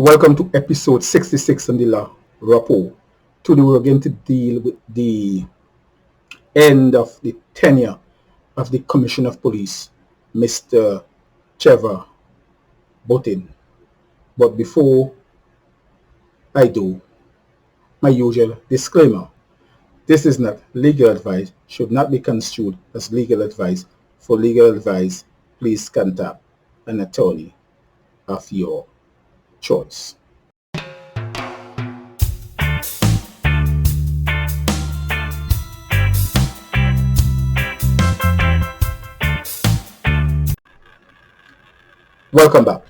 Welcome to episode 66 on the law rapport. Today we're going to deal with the end of the tenure of the Commissioner of Police, Mr. Trevor. But before I do, my usual disclaimer. This is not legal advice, should not be construed as legal advice. For legal advice, please contact an attorney of your choice. Welcome back.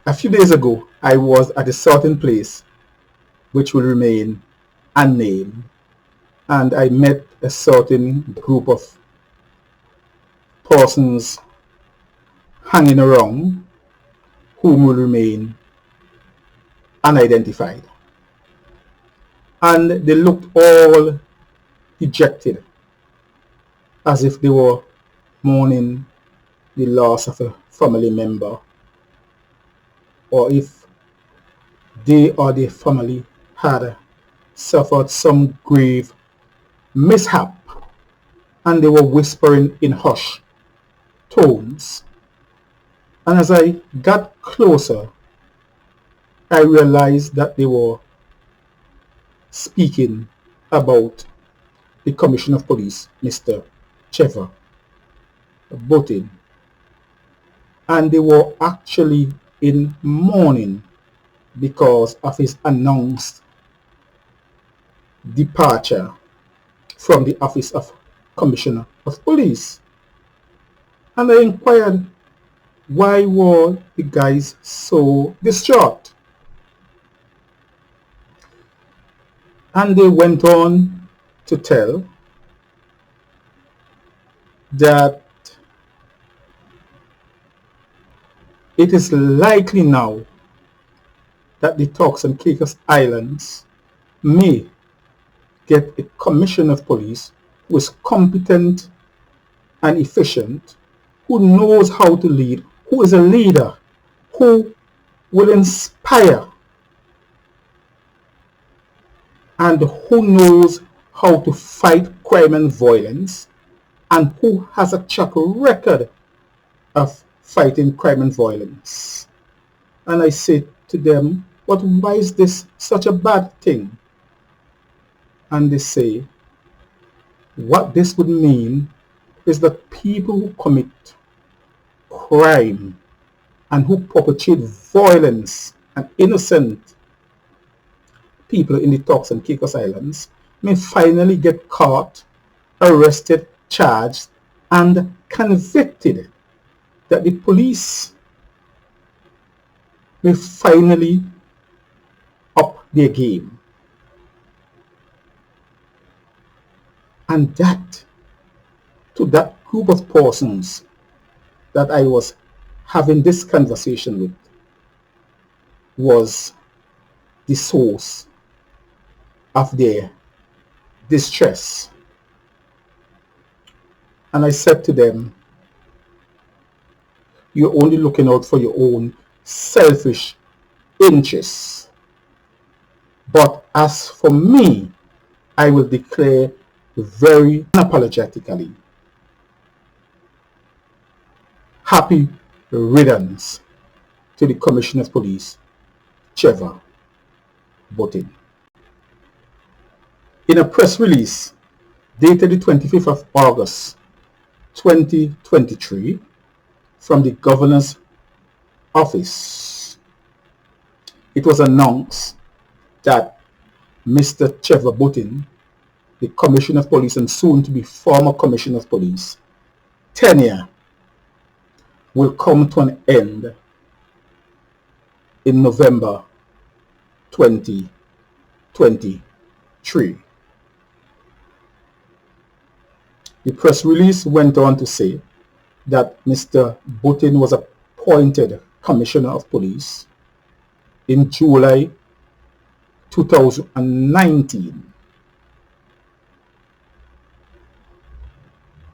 A few days ago, I was at a certain place which will remain unnamed, and I met a certain group of persons hanging around whom will remain unidentified. And they looked all dejected, as if they were mourning the loss of a family member, or if they or their family had suffered some grave mishap, and they were whispering in hushed tones. And as I got closer, I realized that they were speaking about the Commissioner of Police, Mr. Trevor, and they were actually in mourning because of his announced departure from the office of Commissioner of Police. And I inquired, why were the guys so distraught? And they went on to tell that it is likely now that the Turks and Caicos Islands may get a Commissioner of Police who is competent and efficient, who knows how to lead, who is a leader, who will inspire, and who knows how to fight crime and violence, and who has a track record of fighting crime and violence. And I say to them, but why is this such a bad thing? And they say, what this would mean is that people who commit crime and who perpetrate violence and innocent people in the Turks and Caicos Islands may finally get caught, arrested, charged, and convicted. That the police may finally up their game. And that, to that group of persons that I was having this conversation with, was the source of their distress. And I said to them, you're only looking out for your own selfish interests. But as for me, I will declare very unapologetically, happy riddance to the Commissioner of Police, Trevor. In a press release dated the 25th of August 2023 from the Governor's office, it was announced that Mr. Trevor, the Commissioner of Police and soon to be former Commissioner of Police, tenure will come to an end in November 2023. The press release went on to say that Mr. Buttin was appointed Commissioner of Police in July 2019,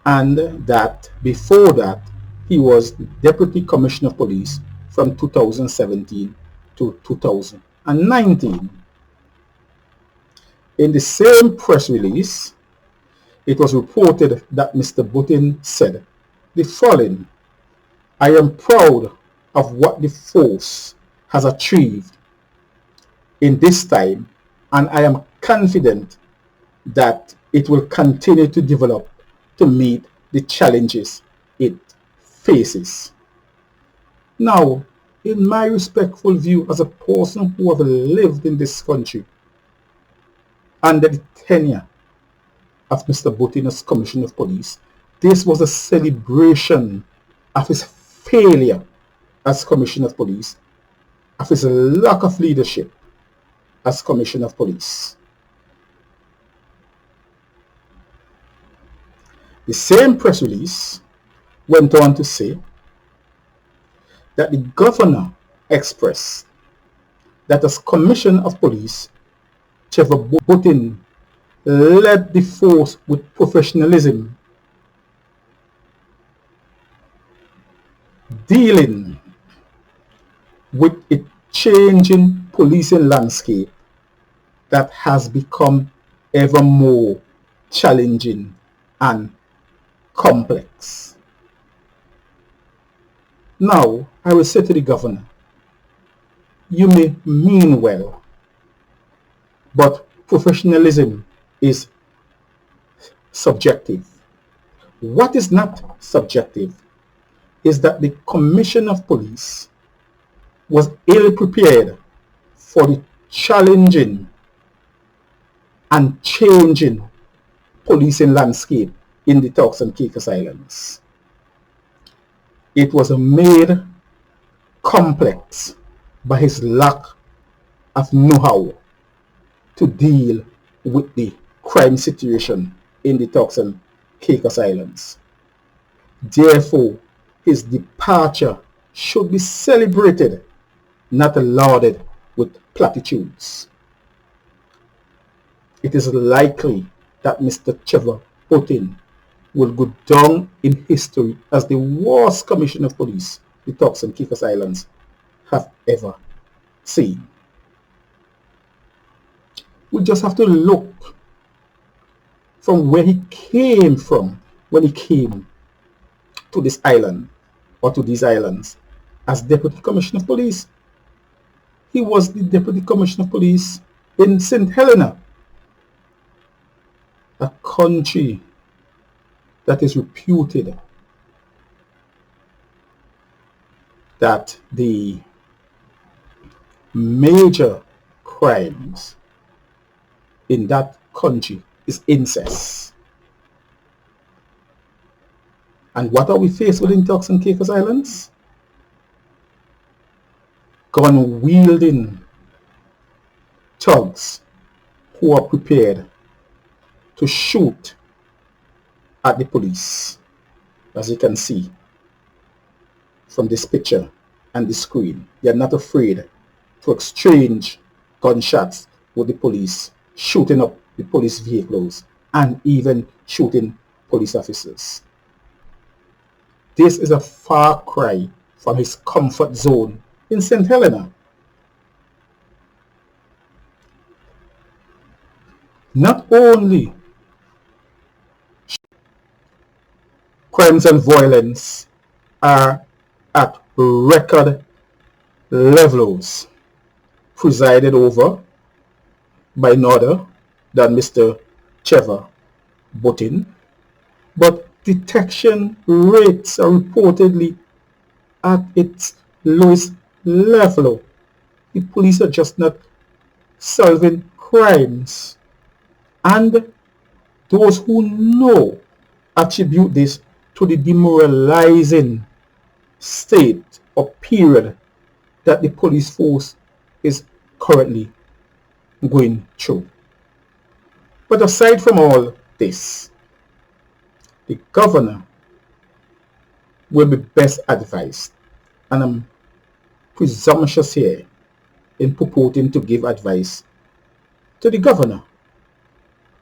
and that before that he was Deputy Commissioner of Police from 2017 to 2019. In the same press release, it was reported that Mr. Botin said the following: "I am proud of what the force has achieved in this time, and I am confident that it will continue to develop to meet the challenges it faces." Now, in my respectful view, as a person who have lived in this country under the tenure of Mr. Botin as Commissioner of Police, this was a celebration of his failure as Commissioner of Police, of his lack of leadership as Commissioner of Police. The same press release went on to say that the governor expressed that as Commissioner of Police, Trevor Botin led the force with professionalism, dealing with a changing policing landscape that has become ever more challenging and complex. Now, I will say to the governor, you may mean well, but professionalism is subjective. What is not subjective is that the Commissioner of Police was ill prepared for the challenging and changing policing landscape in the Turks and Caicos Islands. It was made complex by his lack of know-how to deal with the crime situation in the Turks and Caicos Islands. Therefore, his departure should be celebrated, not lauded with platitudes. It is likely that Mr. Trevor Botin will go down in history as the worst Commissioner of Police the Turks and Caicos Islands have ever seen. We just have to look from where he came from when he came to this island or to these islands as Deputy Commissioner of Police. He was the Deputy Commissioner of Police in St. Helena, a country that is reputed that the major crimes in that country is incest. And what are we faced with in Turks and Caicos Islands? Gun-wielding thugs who are prepared to shoot at the police, as you can see from this picture and the screen. They are not afraid to exchange gunshots with the police, shooting up the police vehicles and even shooting police officers. This is a far cry from his comfort zone in St. Helena. Not only crimes and violence are at record levels, presided over by none other than Mr. Trevor Botin, but detection rates are reportedly at its lowest level. The police are just not solving crimes, and those who know attribute this to the demoralizing state or period that the police force is currently going through. But aside from all this, the governor will be best advised, and I'm presumptuous here in purporting to give advice to the governor,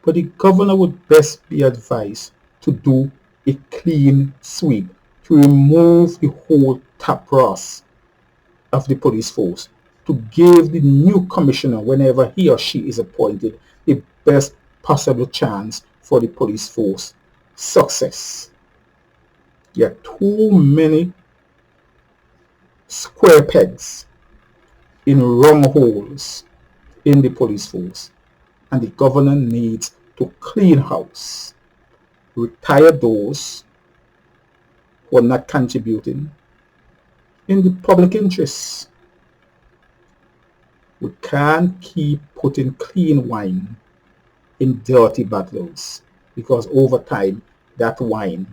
but the governor would best be advised to do a clean sweep, to remove the whole top brass of the police force, to give the new commissioner, whenever he or she is appointed, the best possible chance for the police force success. There are too many square pegs in wrong holes in the police force, and the governor needs to clean house, retire those who are not contributing in the public interest. We can't keep putting clean wine in dirty bottles, because over time that wine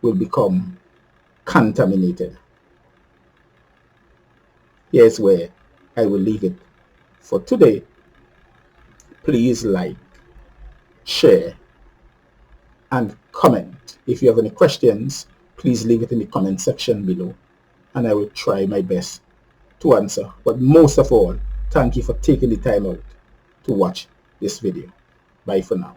will become contaminated. Here's where I will leave it for today. Please like, share, and comment. If you have any questions, please leave it in the comment section below, and I will try my best to answer. But most of all, thank you for taking the time out to watch this video. Bye for now.